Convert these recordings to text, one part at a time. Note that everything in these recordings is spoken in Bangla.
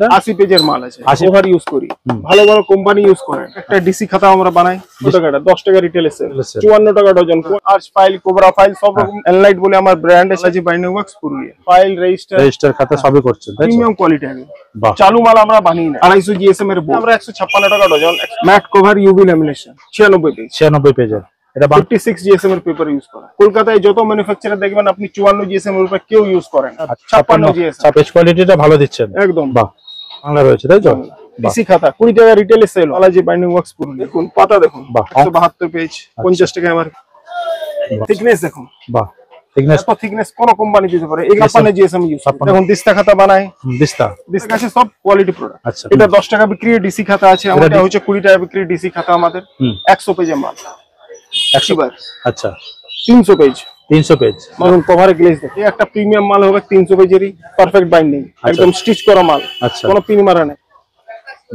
80 পেজের মাল আছে, ওভার ইউজ করি, ভালো ভালো কোম্পানি ইউজ করে। একটা ডিসি খাতা আমরা বানাই, 10 টাকা রিটেল সেল, 54 টাকা dozen. Arch file, cobra file সব রকম। এনলাইট বলে আমার ব্র্যান্ড আছে, binding works Purulia. File, register খাতা সবই করছেন, প্রিমিয়াম কোয়ালিটি আছে। চালু মাল আমরা বানিয়ে না। 250 জিএসএম এর বোর্ড আমরা 156 টাকা ডজন। ম্যাট কভার ইউভি ল্যামিনেশন 96 পেজের। এটা 56 জিএসএম এর পেপার ইউজ করা। কলকাতায় যত ম্যানুফ্যাকচারার দেখবেন আপনি 54 জিএসএম এর উপর কেউ ইউজ করেন। 56 জিএসএম পেজ কোয়ালিটিটা ভালো দিচ্ছেন একদম। বাহ, বাংলা রয়েছে তাই তো। ডিসি খাতা 20 টাকা রিটেলে sale. Balaji binding works Purulia. দেখুন পাতা দেখুন, 172 পেজ, 50 টাকা আমার। থিকনেস দেখুন, বাহ, থিকনেস তো থিকনেস কোন কোম্পানি দিতে পারে। 51 জিএসএম ইউজ করে। দেখুন দিস্তা খাতা বানায়, দিস্তা কাছে সব কোয়ালিটি প্রোডাক্ট। আচ্ছা, এটা 10 টাকা বিক্রি ডিসি খাতা আছে, আমাদের হচ্ছে 20 টাকা বিক্রি ডিসি খাতা আমাদের। 100 পেজের মাল, 100 বার। আচ্ছা, 300 পেজ, 300 পেজ মানে কভার গ্লেজ। দেখে একটা প্রিমিয়াম মাল হবে 300 পেজেরই, পারফেক্ট বাইন্ডিং, একদম স্টিচ করা মাল। আচ্ছা, কোনো পিন মারা নেই।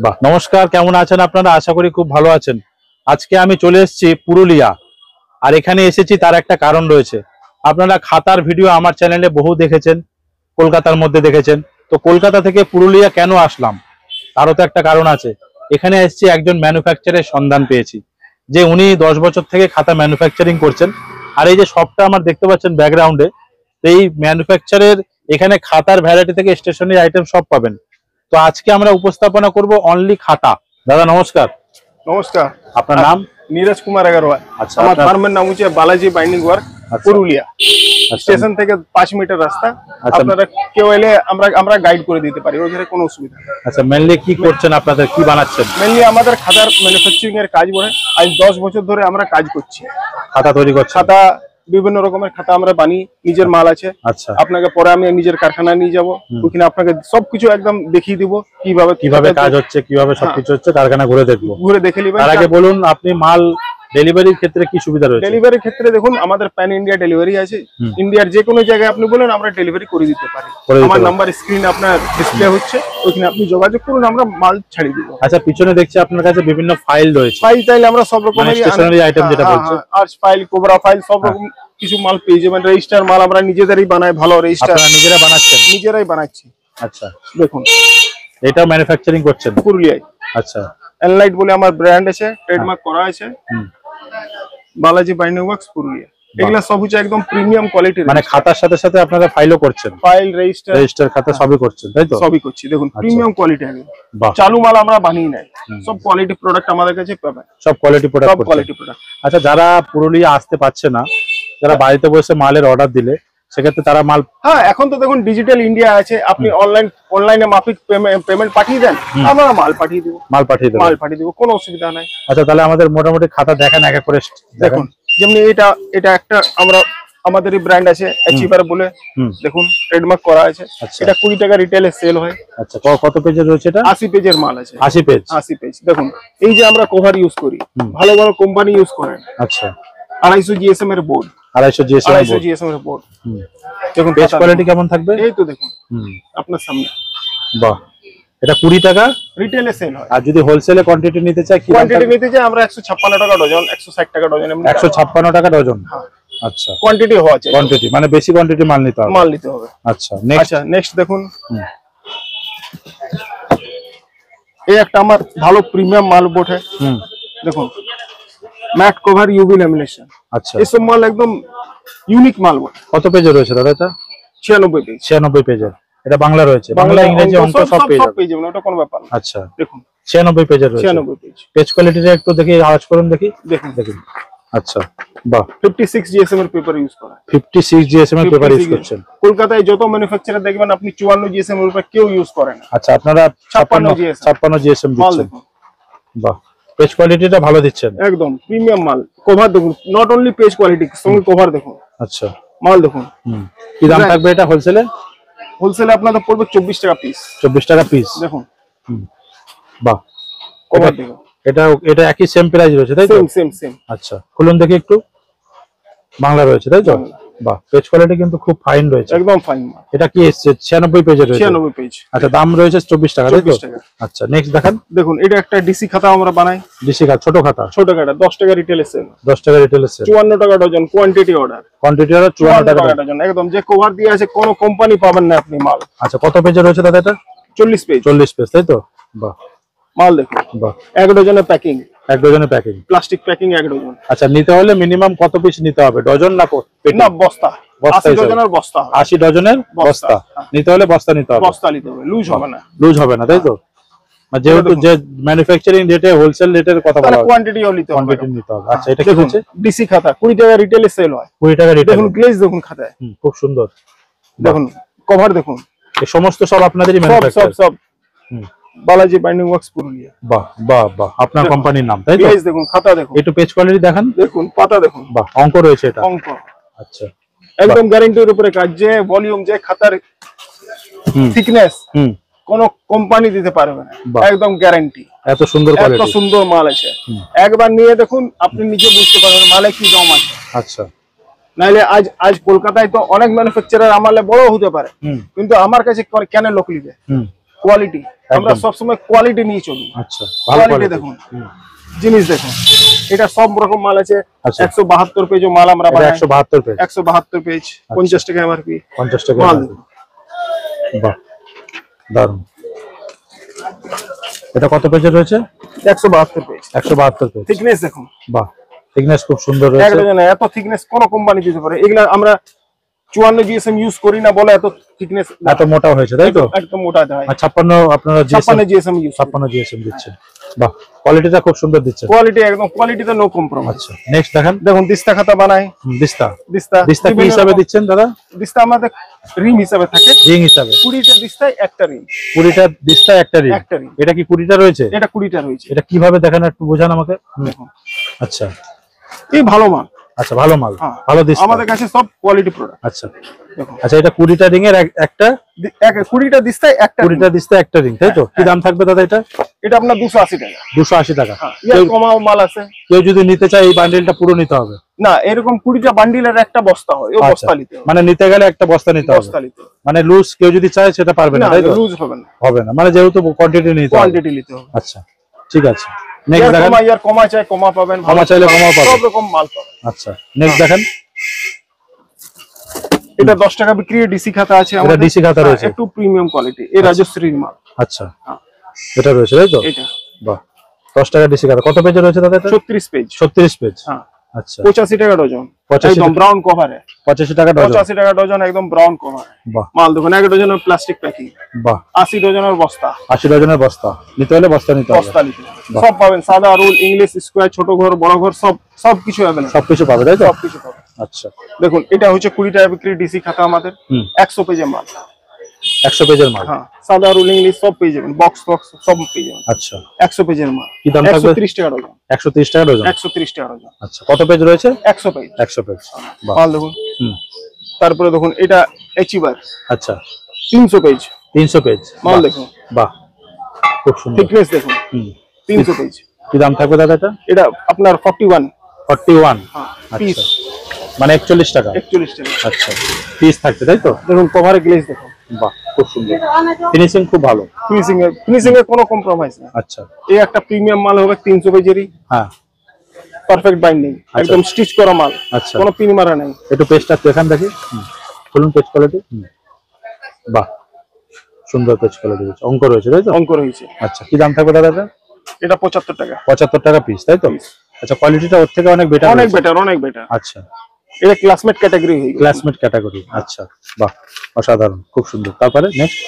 বাহ, নমস্কার, কেমন আছেন আপনারা? আশা করি খুব ভালো আছেন। আজকে আমি চলে এসেছি পুরুলিয়া, আর এখানে এসেছি তার একটা কারণ রয়েছে। আপনারা খাতার ভিডিও আমার চ্যানেলে বহু দেখেছেন, কলকাতার মধ্যে দেখেছেন। তো কলকাতা থেকে পুরুলিয়া কেন আসলাম তারও তো একটা কারণ আছে। এখানে এসেছি একজন ম্যানুফ্যাকচারের সন্ধান পেয়েছি, যে উনি 10 বছর থেকে খাতা ম্যানুফ্যাকচারিং করছেন। আর এই যে শপটা আমার দেখতে পাচ্ছেন ব্যাকগ্রাউন্ডে, এই ম্যানুফ্যাকচারের এখানে খাতার ভ্যারাইটি থেকে স্টেশনারি আইটেম সব পাবেন। তো আজকে আমরা উপস্থাপনা করব অনলি খাতা। দাদা নমস্কার। নমস্কার, আপনার নাম? নীরজ কুমার আগরওয়াল। আচ্ছা, আমার ফার্মের নাম হচ্ছে Balaji binding work Purulia. Station থেকে 5 মিটার রাস্তা। আপনারা কেউ এলে আমরা গাইড করে দিতে পারি, ওখানে কোনো অসুবিধা নেই। আচ্ছা, মেইনলি কি করছেন আপনাদের, কি বানাচ্ছেন? মেইনলি আমাদের খাতার ম্যানুফ্যাকচারিং এর কাজ বলে আজ 10 বছর ধরে আমরা কাজ করছি। খাতা তৈরি করছি, খাতা বিভিন্ন রকমের খাতা আমরা বানিয়ে, নিজের মাল আছে। আচ্ছা, আপনাকে পরে আমি নিজের কারখানায় নিয়ে যাব, ওখানে আপনাকে সবকিছু একদম দেখিয়ে দিব কিভাবে কাজ হচ্ছে, কিভাবে সবকিছু হচ্ছে। কারখানা ঘুরে দেখবো, ঘুরে দেখে নিবেন। তার আগে বলুন আপনি মাল ডেলিভারির ক্ষেত্রে কি সুবিধা রয়েছে? ডেলিভারির ক্ষেত্রে দেখুন আমাদের প্যান ইন্ডিয়া ডেলিভারি আছে। ইন্ডিয়ার যে কোনো জায়গায় আপনি বলেন আমরা ডেলিভারি করে দিতে পারি। আমার নাম্বার স্ক্রিন আপনার ডিসপ্লে হচ্ছে, ওখানে আপনি যোগাযোগ করুন, আমরা মাল ছাড়িয়ে দিব। আচ্ছা, পিছনে দেখছি আপনার কাছে বিভিন্ন ফাইল রয়েছে। ফাইল চাইলে আমরা সব রকমের স্টেশনারি আইটেম যেটা বলছে, আর্চ ফাইল, কোবরা ফাইল সব রকম কিছু মাল পেয়ে যাবেন। রেজিস্টার মাল আমরা নিজেদেরই বানাই, ভালো রেজিস্টার। আপনারা নিজেরা বানাচ্ছেন? নিজেরাই বানাচ্ছি। আচ্ছা, দেখুন এটা ম্যানুফ্যাকচারিং করছেন পুরুলিয়ায়। আচ্ছা, এনলাইট বলে আমার ব্র্যান্ড আছে, ট্রেডমার্ক করা আছে, বালাজি বাইন্ডিং ওয়ার্কস পুরুলিয়া। এগুলা সব হচ্ছে একদম প্রিমিয়াম কোয়ালিটির। মানে খাতার সাথে সাথে আপনারা ফাইলও করছেন? ফাইল, রেজিস্টার খাতা সবই করছেন তাই তো? সবই করছি। দেখুন প্রিমিয়াম কোয়ালিটি আছে, চালু মাল আমরা বানিয়ে নাই, সব কোয়ালিটি প্রোডাক্ট আমাদের কাছে পাবেন। সব কোয়ালিটি প্রোডাক্ট, সব কোয়ালিটি প্রোডাক্ট। আচ্ছা, যারা পুরুলিয়া আসতে পারছে না, যারা বাড়িতে বসে মালের অর্ডার দিলে সেক্ষেত্রে তারা মাল, হ্যাঁ এখন তো দেখুন ডিজিটাল ইন্ডিয়া আছে, আপনি অনলাইনে মাফিক পেমেন্ট পাঠিয়ে দেন, আমরা মাল পাঠিয়ে দেবো, কোনো অসুবিধা নাই। আচ্ছা, তাহলে আমাদের মোটামুটি খাতা দেখান এক এক করে। দেখুন যেমনি এটা একটা আমাদের ব্র্যান্ড আছে অ্যাচিভার বলে, দেখুন ট্রেডমার্ক করা আছে। এটা 20 টাকা রিটেলে সেল হয়। আচ্ছা, কত পেজের রয়েছে এটা? 80 পেজের মাল আছে। 80 পেজ। দেখুন এই যে আমরা কভার ইউজ করি, ভালো ভালো কোম্পানি ইউজ করেন। আচ্ছা, 250 জিএসএম এর বোর্ড, 250 জিএসএম এর বোর্ড। দেখুন পেজ কোয়ালিটি কেমন থাকবে? এই তো দেখুন আপনার সামনে। বাহ, এটা 20 টাকা রিটেলে সেল হয়। আর যদি হোলসেলে কোয়ান্টিটি নিতে চাই, কি কোয়ান্টিটি নিতে চাই আমরা 156 টাকা ডজন, 160 টাকা ডজন। 156 টাকা ডজন। আচ্ছা, কোয়ান্টিটি হওয়া আছে, কোয়ান্টিটি মানে বেশি কোয়ান্টিটি মাল নিতে হবে। আচ্ছা, নেক্সট দেখুন এই একটা আমার ভালো প্রিমিয়াম মাল বোর্ড है। দেখুন ম্যাট কভার ইউভি ল্যামিনেশন। আচ্ছা, এসব মাল একদম ইউনিক মাল বোর্ড। কত পেজে রয়েছে দাদা এটা? 96 পেজ। 96 পেজের। এটা বাংলা রয়েছে, বাংলা ইংরেজি অঙ্ক সব পেজ যাবে, ওটা কোনো ব্যাপার না। আচ্ছা, দেখুন 96 পেজের রয়েছে। 96 পেজ। পেজ কোয়ালিটিটা একটু দেখি, আওয়াজ করুন দেখি। দেখুন আচ্ছা, বাহ, 56 জিএসএম এর পেপার ইউজ করা। 56 জিএসএম এর পেপার ইউজ করছেন। কলকাতায় যত ম্যানুফ্যাকচারার দেখবেন আপনি 54 জিএসএম এর উপর কেউ ইউজ করে না। আচ্ছা, আপনারা 56 জিএসএম দিচ্ছেন। বাহ, পেজ কোয়ালিটিটা ভালো দিচ্ছেন, একদম প্রিমিয়াম মাল। কভার দেখুন, নট অনলি পেজ কোয়ালিটি, সঙ্গে কভার দেখুন। আচ্ছা, মাল দেখুন। কি দাম থাকবে এটা হোলসেলে? হোলসেলে আপনাদের পড়বে 24 টাকা পিস। 24 টাকা পিস। দেখুন বাহ, কভার দেখুন। এটা একই সেম প্রাইস রয়েছে তাই তো? সেম। আচ্ছা, খুলুন দেখি একটু। বাংলা রয়েছে তাই তো? বাহ, পেজ কোয়ালিটি কিন্তু খুব ফাইন রয়েছে, একদম ফাইন। এটা কি এসেছে? 96 পেজের রয়েছে। 96 পেজ। আচ্ছা, দাম রয়েছে 24 টাকা তাই তো? আচ্ছা, নেক্সট দেখান। দেখুন এটা একটা ডিসি খাতা আমরা বানাই। ডিসি খাতা, ছোট খাতা, 10 টাকা রিটেলে সেল। 10 টাকা রিটেলে সেল। 54 টাকা ডজন। কোয়ান্টিটি অর্ডার 54 টাকা ডজন। একদম যে কভার দিয়ে আছে কোনো কোম্পানি পাবেন না আপনি মাল। আচ্ছা, কত পেজে রয়েছে দাদা এটা? 40 পেজ। 40 পেজ, তাই তো? বাহ, মাল দেখুন, বাহ, 1 ডজনের প্যাকিং, 1 ডজনের প্যাকিং, প্লাস্টিক প্যাকিং 1 ডজন। আচ্ছা, নিতে হলে মিনিমাম কত পিস নিতে হবে? ডজন না না, বস্তা। বস্তা 80 ডজনের বস্তা, 80 ডজনের বস্তা নিতে হলে বস্তা নিতে হবে। বস্তা নিতে হবে, লুজ হবে না। লুজ হবে না, তাই তো? যেহেতু যে ম্যানুফ্যাকচারিং রেটে, হোলসেল রেটের কথা বলা হয়, কোয়ান্টিটি নিতে হবে। কোয়ান্টিটি নিতে হবে। আচ্ছা, এটা কি হচ্ছে? ডিসি খাতা 20 টাকা রিটেলে সেল হয়। 20 টাকা রিটেল। দেখুন গ্লেজ দেখুন খাতায়, খুব সুন্দর। দেখুন কভার দেখুন, এই সমস্ত সব আপনাদেরই ম্যানুফ্যাকচার? সব বালাজি বাইন্ডিং ওয়ার্কস পুরুলিয়া। বাহ বাহ বাহ, আপনার কোম্পানির নাম, তাই তো? গ্লেজ দেখুন, খাতা দেখুন, একটু পেজ কোয়ালিটি দেখান। দেখুন পাতা দেখুন, বাহ, অঙ্ক রয়েছে এটা? অঙ্ক আচ্ছা, একদম গ্যারান্টির উপরে কাজ। যে ভলিউম, যে খাতার থিকনেস কোন কোম্পানি দিতে পারবে না, একদম গ্যারান্টি। এত সুন্দর কোয়ালিটি, এত সুন্দর মাল আছে। একবার নিয়ে দেখুন, আপনি নিজে বুঝতে পারবেন মালে কি দাম আছে। আচ্ছা, নাইলে আজ কলকাতায় তো অনেক ম্যানুফ্যাকচারার আমালে বড় হতে পারে, কিন্তু আমার কাছে কেন লোক নিবে? কোয়ালিটি, আমরা সবসময় কোয়ালিটি নিয়ে চলি। আচ্ছা, ভালো কোয়ালিটি দেখুন, জিনিস দেখুন, এটা সব রকম মাল আছে। 172 পেজ মাল আমরা বানাই। 172 পেজ, 172 পেজ, 50 টাকা এমআরপি। 50 টাকা মাল। বাহ, দারুন। এটা কত পেজের রয়েছে? 172 পেজ। 172 পেজ। থিকনেস দেখুন, বাহ, থিকনেস খুব সুন্দর রয়েছে। এত থিকনেস কোন কোম্পানি দিতে পারে? এগুলা আমরা 54 জিএসএম ইউজ করি না বলে এত থিকনেস, এত মোটা হয়েছে, তাই তো? একদম মোটা দেয়। 56 আপনারা 56 জিএসএম ইউজ, 56 জিএসএম দিচ্ছেন। বাহ, কোয়ালিটিটা খুব সুন্দর দিচ্ছেন। কোয়ালিটি একদম, কোয়ালিটিতে নো কম্প্রোমাইজ। আচ্ছা, নেক্সট দেখান। দেখুন দিস্তা খাতা বানাই। দিস্তা দিস্তা কি হিসাবে দিচ্ছেন দাদা? দিস্তা আমাদের রিং হিসাবে থাকে, রিং হিসাবে। 20টা দিস্তায় একটা রিং। 20টা দিস্তায় একটা রিং। এটা কি 20টা রয়েছে? এটা 20টা রয়েছে। এটা কিভাবে দেখেন একটু বোঝান আমাকে। দেখুন, আচ্ছা, এই ভালো মাল। আচ্ছা, ভালো মাল, ভালো দিস্তা আমাদের কাছে সব কোয়ালিটি প্রোডাক্ট। আচ্ছা, আচ্ছা, এটা 20টা রিং এর একটা, 20টা দিস্তায় একটা, 20টা দিস্তায় একটা রিং, তাই তো? কি দাম থাকবে দাদা এটা? এটা আপনার 280 টাকা। 280 টাকা। এর কমাও মাল আছে। কেউ যদি নিতে চায় এই বান্ডেলটা পুরো নিতে হবে না? এরকম 20টা বান্ডিলের একটা বস্তা হয়, ওই বস্তা নিতে হবে। মানে নিতে গেলে একটা বস্তা নিতে হবে। বস্তা নিতে হবে, মানে লুজ কেউ যদি চায় সেটা পারবে না, তাই তো? লুজ হবে না, হবে না, মানে যেহেতু কোয়ান্টিটি নিতে হবে। কোয়ান্টিটি নিতে হবে। আচ্ছা, ঠিক আছে। নেক্সট দেখেন। কমা চাই কমা পাবেন, কমা চাইলে কমা পাবেন, সব রকম মাল পাবেন। আচ্ছা, নেক্সট দেখেন। এটা 10 টাকা বিক্রি ডিসি খাতা আছে আমাদের। এটা ডিসি খাতা রয়েছে, একটু প্রিমিয়াম কোয়ালিটি, এই রাজশ্রীর মাল। আচ্ছা, এটা রয়েছে, তাই তো? এটা বাহ, 10 টাকা ডিসি খাতা। কত পেজে রয়েছে দাদা এটা? 36 পেজ। 36 পেজ। হ্যাঁ, আচ্ছা, 85 টাকা ডজন, একদম ব্রাউন কভারে। 85 টাকা ডজন। 85 টাকা ডজন, একদম ব্রাউন কভারে। বাহ, মাল দেখুন, 1 ডজনের প্লাস্টিক প্যাকিং। বাহ, 80 ডজনের বস্তা। 80 ডজনের বস্তা নিতে হলে বস্তা নিতে হবে। বস্তা নিতে হবে, সব পাবেন। সাদা রোল, ইংলিশ স্কয়ার, ছোট ঘর, বড় ঘর, সব কিছু अवेलेबल, সবকিছু পাবে, তাই তো? সবকিছু পাবে। আচ্ছা, দেখুন, এটা হচ্ছে 20 টাকা বিক্রি ডিসি খাতা আমাদের। 100 পেজের মাল। 100 পেজের মাল। হ্যাঁ, সাদা রোল, ইংলিশ সব পেয়ে যাবেন, বক্স সব পেয়ে যাবেন। আচ্ছা, 100 পেজের মাল। কি দাম থাকবে? 130 টাকা ডজন। 130 টাকা ডজন। 130 টাকা ডজন। আচ্ছা, কত পেজ রয়েছে? 100 পেজ। 100 পেজ। বাহ, মাল দেখুন। তারপরে দেখুন, এটা অ্যাচিভার। আচ্ছা, 300 পেজ। 300 পেজ মাল দেখুন। বাহ, খুব সুন্দর। থিকনেস দেখুন, 300 পেজ। কি দাম থাকবে দাদা এটা? এটা আপনার 41। 41। পিস, মানে 41 টাকা। 41 টাকা। আচ্ছা, পিস থাকবে, তাই তো? দেখুন কভারে গ্লেজ দেখুন। বাহ, খুব সুন্দর। ফিনিশিং খুব ভালো। ফিনিশিং এর কোনো কম্প্রোমাইজ না। আচ্ছা, এই একটা প্রিমিয়াম মাল হবে 300 পেজেরই। হ্যাঁ, পারফেক্ট বাইন্ডিং, একদম স্টিচ করা মাল। আচ্ছা, কোনো পিন মারা নাই। একটু পেজটা দেখান দেখি। খুলুন পেজ কোয়ালিটি। বাহ, সুন্দর পেজ কোয়ালিটি রয়েছে, অঙ্ক রয়েছে, তাই তো? অঙ্ক রয়েছে। আচ্ছা, কি দাম থাকবে দাদা এটা? এটা 75 টাকা। 75 টাকা পিস, তাই তো? আচ্ছা, কোয়ালিটিটা ওর থেকে অনেক বেটার। অনেক বেটার, অনেক বেটার। আচ্ছা, এটা ক্লাসমেট ক্যাটাগরি হয়ে গেল। Classmate category. আচ্ছা, বাহ, অসাধারণ, খুব সুন্দর। তারপরে নেক্সট।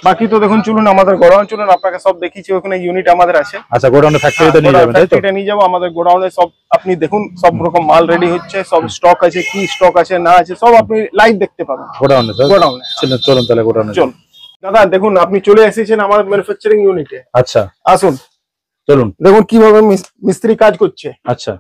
বাকি তো দেখুন, চলুন আমাদের গোডাউন চলুন, আপনাকে সব দেখিয়েছি। ওখানে ইউনিট আমাদের আছে। আচ্ছা, গোডাউনে ফ্যাক্টরিতে নিয়ে যাবেন, তাই তো? এটা নিয়ে যাবো আমাদের গোডাউনে। সব আপনি দেখুন, সব রকম মাল রেডি হচ্ছে, সব স্টক আছে, কি স্টক আছে না আছে সব আপনি লাইভ দেখতে পাবেন গোডাউনে। গোডাউনে চলুন তাহলে গোডাউনে চলুন। দাদা দেখুন, আপনি চলে এসেছেন আমার ম্যানুফ্যাকচারিং ইউনিটে। আচ্ছা, আসুন, চলুন। দেখুন কিভাবে মিস্ত্রি কাজ করছে। আচ্ছা,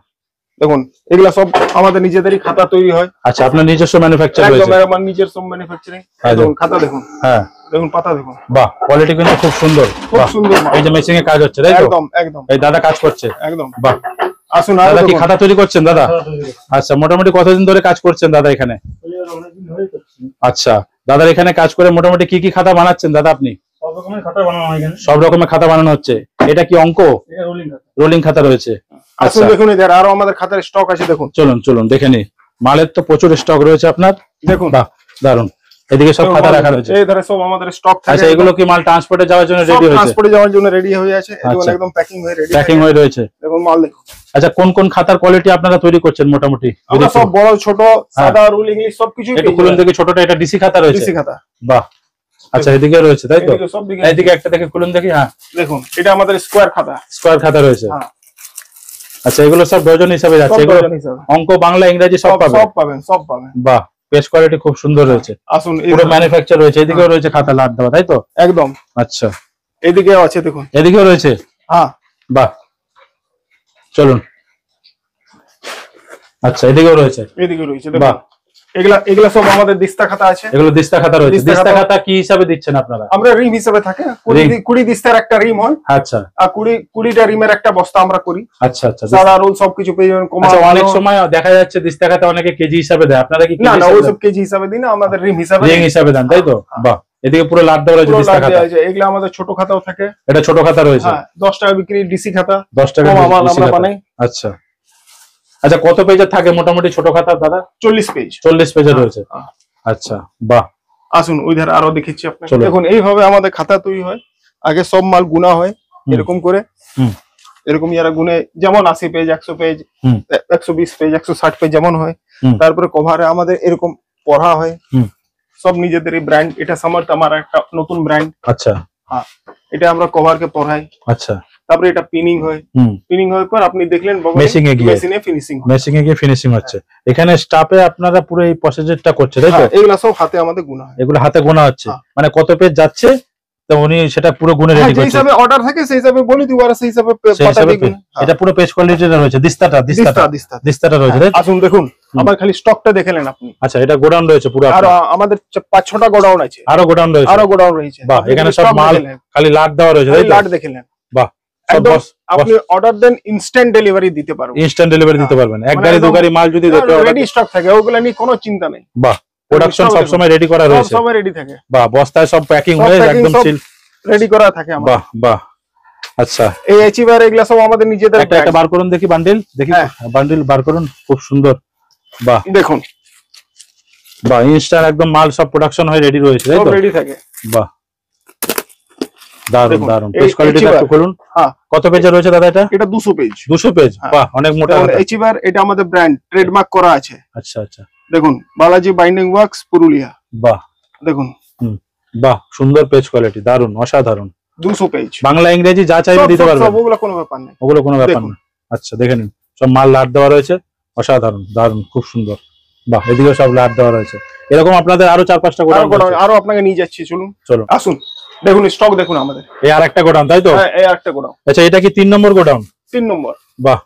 দেখুন, এগুলা সব আমাদের নিজেদেরই খাতা তৈরি হয়। আচ্ছা, আপনার নিজস্ব ম্যানুফ্যাকচার রয়েছে? একদম, আমার নিজের সব ম্যানুফ্যাকচারিং। দেখুন খাতা দেখুন। হ্যাঁ, দেখুন পাতা দেখুন। বাহ, কোয়ালিটি কিন্তু খুব সুন্দর, খুব সুন্দর। এই যে মেশিং এ কাজ হচ্ছে, তাই তো? একদম একদম, এই দাদা কাজ করছে। একদম। বাহ, আসুন। দাদা কি খাতা তৈরি করছেন দাদা? আচ্ছা, মোটামুটি কতদিন ধরে কাজ করছেন দাদা এখানে? আচ্ছা, দাদার এখানে কাজ করে মোটামুটি কি কি খাতা বানাচ্ছেন দাদা আপনি? সব রকমের খাতা বানানো হয় এখানে। সব রকমের খাতা বানানো হচ্ছে। এটা কি অঙ্ক? এটা রোলিং খাতা। রোলিং খাতা রয়েছে। আসুন দেখুন, এদের আরো আমাদের খাতার স্টক আছে। দেখুন, চলুন দেখে নি। মালের তো প্রচুর স্টক রয়েছে আপনার। দেখুন। বাহ, দারুন। এদিকে সব খাতা রাখা রয়েছে। এই ধারে সব আমাদের স্টক থাকে। আচ্ছা, এগুলো কি মাল ট্রান্সপোর্টে যাওয়ার জন্য রেডি হয়েছে? ট্রান্সপোর্টে যাওয়ার জন্য রেডি হয়ে আছে, এগুলো আচ্ছা। একদম প্যাকিং হয়ে রেডি, প্যাকিং হয়ে রয়েছে। দেখুন মাল দেখুন। আচ্ছা, কোন কোন খাতার কোয়ালিটি আপনারা তৈরি করছেন মোটামুটি? আমরা সব বড় ছোট সাদা রুল ইংলিশ সবকিছু। একটু খুলুন দেখি, ছোটটা এটা ডিসি খাতা রয়েছে। ডিসি খাতা, বাহ। আচ্ছা, এদিকে রয়েছে তাই তো? এদিকে সব দিকে। এইদিকে একটা দেখে খুলুন দেখি। হ্যাঁ দেখুন, এটা আমাদের স্কয়ার খাতা। স্কয়ার খাতা রয়েছে। হ্যাঁ। আচ্ছা, এগুলো সব ডজন হিসাবে যাচ্ছে। এগুলো অঙ্ক, বাংলা, ইংরেজি সব পাবেন? সব পাবেন, সব পাবেন। বাহ, পেজ কোয়ালিটি খুব সুন্দর রয়েছে। আসুন, পুরো ম্যানুফ্যাকচার রয়েছে। এদিকেও রয়েছে খাতা লাট দেওয়া, তাই তো? একদম। আচ্ছা, এদিকেও আছে দেখুন। এদিকেও রয়েছে। হ্যাঁ, বাহ, চলুন। আচ্ছা, এদিকেও রয়েছে। এদিকে রয়েছে। বাহ, এগুলা সব আমাদের দিস্তা খাতা আছে। এগুলো দিস্তা খাতা রয়েছে। দিস্তা দিস্তা খাতা খাতা কি হিসাবে দিচ্ছেন আপনারা? আমরা রিম হিসেবে থাকে, 20 দিস্তার একটা রিম হয়। আচ্ছা, আর 20টা রিমের একটা বস্তা আমরা করি। আচ্ছা, আচ্ছা। সাদা রোল সবকিছু পেয়ে যাবেন। আচ্ছা, অনেক সময় দেখা যাচ্ছে দিস্তা খাতা অনেকে কেজি হিসাবে দেয়, আপনারা কি না, ওই সব কেজি হিসাবে দিই না, আমাদের রিম হিসাবে দেন, তাই তো? বাহ, এদিকে পুরো লাট দেওয়া রয়েছে দিস্তা খাতা। এগুলো আমাদের ছোট খাতাও থাকে। এটা ছোট খাতা রয়েছে। 10 টাকা বিক্রি ডিসি খাতা। 10 টাকা আমরা বানাই। আচ্ছা আচ্ছা, কত পেজের থাকে মোটামুটি ছোট খাতা দাদা? 40 পেজ। 40 পেজের রয়েছে। আচ্ছা, বাহ। আসুন, ওই ধারে আরো দেখিচ্ছি আপনাকে। দেখুন, এইভাবে আমাদের খাতা তৈরি হয়। আগে সব মাল গুনা হয় এরকম করে। এরকম যারা গুনে, যেমন 80 পেজ, 100 পেজ, 120 পেজ, 160 পেজ যেমন হয়। তারপরে কভারে আমাদের এরকম পড়া হয়। সব নিজেদের ব্র্যান্ড। এটা সামার্থ, আমার একটা নতুন ব্র্যান্ড। আচ্ছা, হ্যাঁ, এটা আমরা কভারকে পড়াই। আচ্ছা, তারপরে এটা পিনিং হয়। পিনিং হওয়ার পর আপনি দেখলেন মেশিনে গিয়ে ফিনিশিং হচ্ছে। এখানে স্টাফে আপনারা পুরো এই প্রসেসটা করছে, তাই তো? এগুলা সব হাতে আমাদের গুনা হয়। এগুলো হাতে গোনা হচ্ছে, মানে কত পেজ যাচ্ছে তো উনি সেটা পুরো গুনে রেডি করছে। যে হিসাবে অর্ডার থাকে সেই হিসাবে বলে দিব, আর সেই হিসাবে পাতা দিই। এটা পুরো পেজ কোয়ালিটিটা রয়েছে। দিস্তাটা রয়েছে। আসুন দেখুন, আমার খালি স্টকটা দেখলেন আপনি। আচ্ছা, এটা গোডাউন রয়েছে পুরো। আর আমাদের 5-6টা গোডাউন আছে। আরো গোডাউন রয়েছে। বাহ, এখানে সব মাল খালি লাট দেওয়া রয়েছে, তাই তো? লাট দেখলেন। বাহ, আপনি অর্ডার দেন, ইনস্ট্যান্ট ডেলিভারি দিতে পারবেন। ইনস্ট্যান্ট ডেলিভারি দিতে পারবেন। এক গাড়ি দু গাড়ি মাল যদি রেডি স্টক থাকে, ওগুলা নিয়ে কোনো চিন্তা নেই। বাহ, প্রোডাকশন সব সময় রেডি করা রয়েছে। সব রেডি থাকে। বাহ, বস্তায় সব প্যাকিং হয়ে একদম সিল রেডি করা থাকে আমাদের। বাহ, বাহ। আচ্ছা, এই অ্যাচিভার এগুলা সব আমাদের নিজেদের। একটা বার করুন দেখি, বান্ডিল দেখি। বান্ডিল বার করুন, খুব সুন্দর। বাহ, দেখুন। বাহ, ইনস্ট্যান্ট একদম মাল সব প্রোডাকশন হয়ে রেডি রয়েছে, তাই তো? রেডি থাকে। বাহ, দারুন দারুন। পেজ কোয়ালিটিটা একটু খুলুন। কত পেজে রয়েছে দাদা এটা? এটা 200 পেজ। 200 পেজ। বাহ, অনেক মোটা। অ্যাচিভার এটা আমাদের ব্র্যান্ড, ট্রেডমার্ক করা আছে। আচ্ছা, আচ্ছা। দেখুন, বালাজি বাইন্ডিং ওয়ার্কস, পুরুলিয়া। বাহ, দেখুন। বাহ, সুন্দর পেজ কোয়ালিটি, দারুন, অসাধারণ। 200 পেজ। বাংলা ইংরেজি যা চাইবে দিতে পারবেন। ওগুলো কোনো ব্যাপার নেই। ওগুলো কোনো ব্যাপার না। আচ্ছা, দেখে নিন, সব মাল লাট দেওয়া রয়েছে। অসাধারণ, দারুন, খুব সুন্দর। বাহ, এদিকে সব লাট দেওয়া রয়েছে। এরকম আপনাদের আরো 4-5টা গোডাউন আছে। আরো আপনাকে নিয়ে যাচ্ছি, চলুন। চলুন, আসুন, দেখুন স্টক দেখুন আমাদের। এই আরেকটা গোডাউন, তাই তো? হ্যাঁ, এই আরেকটা গোডাউন। আচ্ছা, এটা কি 3 নম্বর গোডাউন? 3 নম্বর। বাহ,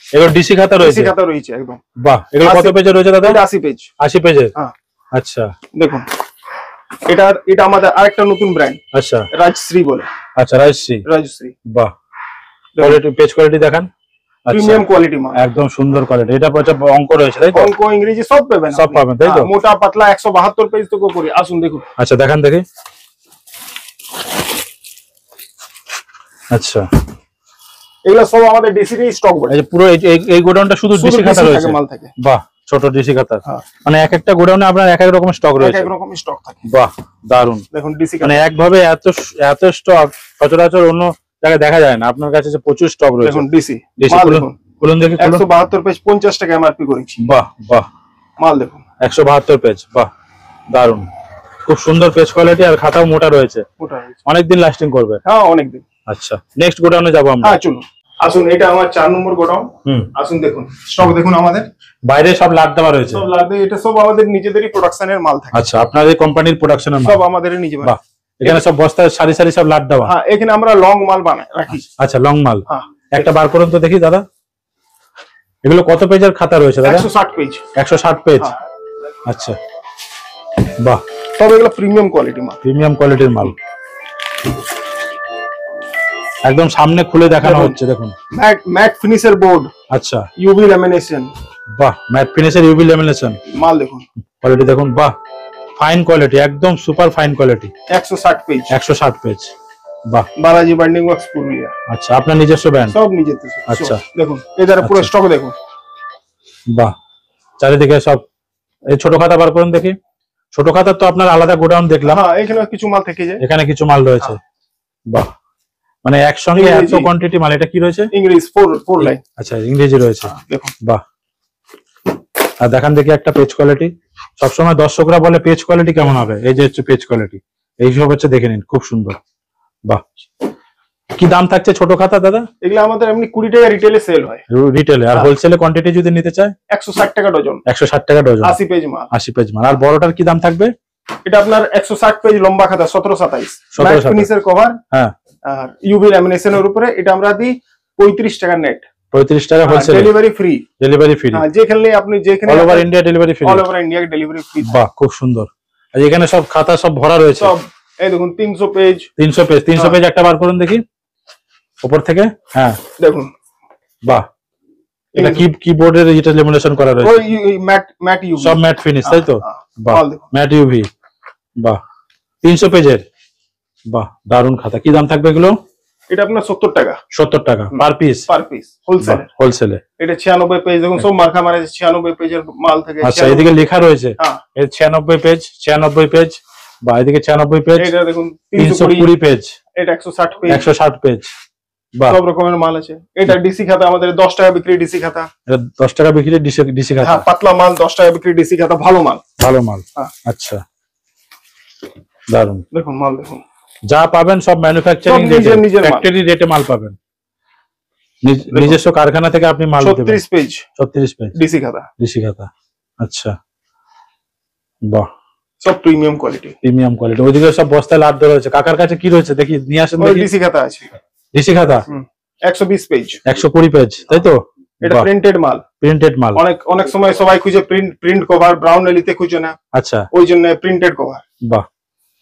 এগুলো ডিসি খাতা রয়েছে। ডিসি খাতা রয়েছে একদম। বাহ, এগুলো কত পেজে রয়েছে দাদা? এটা 80 পেজ। 80 পেজে। হ্যাঁ। আচ্ছা, দেখুন, এটা আমাদের আরেকটা নতুন ব্র্যান্ড। আচ্ছা, রাজশ্রী বলে। আচ্ছা, রাজশ্রী। বাহ, কোয়ালিটি, পেজ কোয়ালিটি দেখান। প্রিমিয়াম কোয়ালিটি মাল, একদম সুন্দর কোয়ালিটি। এটা হচ্ছে অঙ্ক রয়েছে, তাই তো? অঙ্ক, ইংরেজি সব পাবেন। সব পাবেন, তাই তো? মোটা পাতলা 172 পেজ তো করি। আসুন দেখুন। আচ্ছা, দেখান দেখি। আচ্ছা, এগুলা সব আমাদের ডিসি স্টক বলে। এই পুরো এই গোডাউনটা শুধু ডিসি খাতা রয়েছে। মাল থাকে। বাহ, ছোট ডিসি খাতা। মানে এক একটা গোডাউনে আপনার এক এক রকম স্টক রয়েছে। এক এক রকম স্টক থাকে। বাহ, দারুন। দেখুন, ডিসি মানে একভাবে এত স্টক সচরাচর অন্য জায়গায় দেখা যায় না। আপনার কাছে যে প্রচুর স্টক রয়েছে। দেখুন, ডিসি খুলুন দেখি। 172 পেজ, 50 টাকা এমআরপি করেছি। বাহ, বাহ, মাল দেখুন। 172 পেজ। বাহ, দারুন, খুব সুন্দর পেজ কোয়ালিটি। আর খাতাও মোটা রয়েছে, অনেকদিন লাস্টিং করবে। হ্যাঁ, অনেকদিন। আচ্ছা, নেক্সট গোডাউনে যাবো আমরা। হ্যাঁ, চলুন। আসুন, এটা আমার 4 নম্বর গোডাউন। আসুন দেখুন, স্টক দেখুন আমাদের। বাইরে সব লাট দেওয়া রয়েছে। সব লাট দিয়ে, এটা সব আমাদের নিজেদেরই প্রোডাকশনের মাল থাকে। আচ্ছা, আপনাদের কোম্পানির প্রোডাকশনের মাল? সব আমাদেরই নিজেদের। বাহ, এখানে সব বস্তায় সারি সারি সব লাট দেওয়া। হ্যাঁ, এখানে আমরা লং মাল বানাই রাখি। আচ্ছা, লং মাল। একটা বার করুন তো দেখি দাদা। এগুলো কত পেজের খাতা রয়েছে দাদা? 160 পেজ। 160 পেজ। আচ্ছা, বাহ, সব এগুলো প্রিমিয়াম কোয়ালিটি মাল। প্রিমিয়াম কোয়ালিটির মাল। একদম সামনে খুলে দেখানো হচ্ছে, দেখুন। ম্যাট ফিনিশের বোর্ড। আচ্ছা, ইউভি ল্যামিনেশন। বাহ, ম্যাট ফিনিশের ইউভি ল্যামিনেশন। মাল দেখুন, কোয়ালিটি দেখুন। বাহ, ফাইন কোয়ালিটি, একদম super fine quality. 160 page. 160 page. বাহ, বালাজি বাইন্ডিং ওয়ার্কস, পুরুলিয়া। আচ্ছা, আপনার নিজস্ব ব্র্যান্ড? সব নিজেদের। আচ্ছা, দেখুন, এদের পুরো স্টক দেখুন। বাহ, চারিদিকে সব। এই ছোট খাতা বার করুন দেখি। ছোট খাতার তো আপনার আলাদা গোডাউন দেখলাম। হ্যাঁ, এখানে কিছু মাল থেকে যায়, এখানে কিছু মাল রয়েছে। বাহ, মানে একসঙ্গে এত কোয়ান্টিটি মাল। এটা কি রয়েছে? English 4 line. আচ্ছা, ইংরেজি রয়েছে। দেখুন, বাহ। আর দেখান দেখি একটা পেজ কোয়ালিটি। সবসময় দর্শকরা বলে পেজ কোয়ালিটি কেমন হবে, এই যে হচ্ছে পেজ কোয়ালিটি, এইসব হচ্ছে, দেখে নিন, খুব সুন্দর। বাহ, কি দাম থাকছে ছোট খাতা দাদা? এগুলো আমাদের এমনি 20 টাকা রিটেলে সেল হয়, রিটেলে। আর হোলসেলে কোয়ান্টিটি যদি নিতে চায় 160 টাকা ডজন। 160 টাকা ডজন, 80 পেজ মাল। 80 পেজ মাল। আর বড়টার কি দাম থাকবে? এটা আপনার 160 পেজ লম্বা খাতা, 1727 ম্যাট ফিনিশের কভার। হ্যাঁ, আর ইউভি ল্যামিনেশনের উপরে। এটা আমরা দিই 35 টাকা নেট। 35 টাকা wholesale. Delivery free. Delivery free. হ্যাঁ, যেখানে আপনি যেখানে all over India delivery free. All over India delivery free. বাহ, খুব সুন্দর। আর এখানে সব খাতা সব ভরা রয়েছে। সব এই দেখুন 300 পেজ। 300 পেজ, 300 পেজ একটা বার করুন দেখি উপর থেকে। হ্যাঁ, দেখুন। বাহ, এটা কিবোর্ডের এটা লেমিনেশন করা রয়েছে। ওই ম্যাট ইউভি, সব ম্যাট ফিনিশ, তাই তো? বাহ, ম্যাট ইউভি। বাহ, 300 পেজের। বাহ, দারুন খাতা। কি দাম থাকবে এগুলো? এটা আপনার 70 টাকা। 70 টাকা পার পিস। পার পিস হোলসেলে। হোলসেলে এটা 96 পেজ। দেখুন সব মার্কা মারা 96 পেজের মাল থেকে। আচ্ছা, এদিকে লেখা রয়েছে এর 96 পেজ, 96 পেজ। বা এদিকে 96 পেজ। এটা দেখুন 320 পেজ। এটা 160 পেজ। 160 পেজ। বাহ, সব রকমের মাল আছে। এটা ডিসি খাতা আমাদের 10 টাকা বিক্রি ডিসি খাতা। এটা 10 টাকা বিক্রি ডিসি খাতা। হ্যাঁ, পাতলা মাল 10 টাকা বিক্রি ডিসি খাতা, ভালো মাল। ভালো মাল। আচ্ছা, দারুন। দেখুন মাল দেখুন। যা পাবেন সব ম্যানুফ্যাকচারিং নিজের ফ্যাক্টরি রেটে মাল পাবেন। নিজস্ব কারখানা থেকে আপনি মাল দিবেন। 36 পেজ। 36 পেজ ডিসি খাতা। ডিসি খাতা। আচ্ছা, বাহ, সব প্রিমিয়াম কোয়ালিটি। Premium quality. ওইদিকে সব বস্তায় লাদ দেওয়া রয়েছে। কাকার কাছে কি রয়েছে দেখি, নিয়ে আসেন দেখি। ডিসি খাতা আছে। ডিসি খাতা 120 পেজ। 120 পেজ, তাই তো? এটা প্রিন্টেড মাল। প্রিন্টেড মাল। অনেক সময় সবাই খুঁজে প্রিন্ট কভার, ব্রাউন এলিতে খুঁজে না। আচ্ছা, ওই জন্য প্রিন্টেড কভার। বাহ,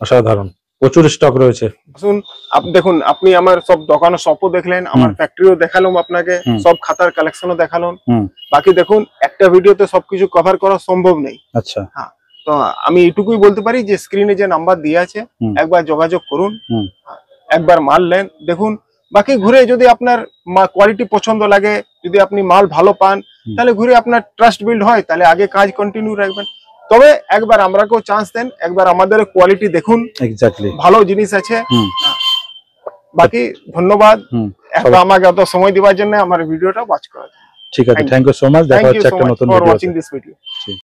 অসাধারণ। প্রচুর স্টক রয়েছে। শুন, আপনি দেখুন, আপনি আমার সব দোকানে শপও দেখলেন, আমার ফ্যাক্টরিও দেখালাম আপনাকে, সব খাতার কালেকশনও দেখালাম। বাকি দেখুন, একটা ভিডিওতে সবকিছু কভার করা সম্ভব নেই। আচ্ছা, হ্যাঁ, তো আমি এটুকুই বলতে পারি যে স্ক্রিনে যে নাম্বার দেওয়া আছে, একবার যোগাযোগ করুন, একবার মাল নেন, দেখুন। বাকি ঘুরে যদি আপনার কোয়ালিটি পছন্দ লাগে, যদি আপনি মাল ভালো পান, তাহলে ঘুরে আপনার ট্রাস্ট বিল্ড হয়, তাহলে আগে কাজ কন্টিনিউ রাখবেন। তবে একবার আমরাকেও চান্স দেন, একবার আমাদের কোয়ালিটি দেখুন। এক্স্যাক্টলি, ভালো জিনিস আছে। বাকি ধন্যবাদ আমাকে এত সময় দেওয়ার জন্য, আমার ভিডিওটা ওয়াচ করার জন্য। ঠিক আছে, থ্যাংক ইউ সো মাচ। দেখা হচ্ছে একটা নতুন ভিডিও।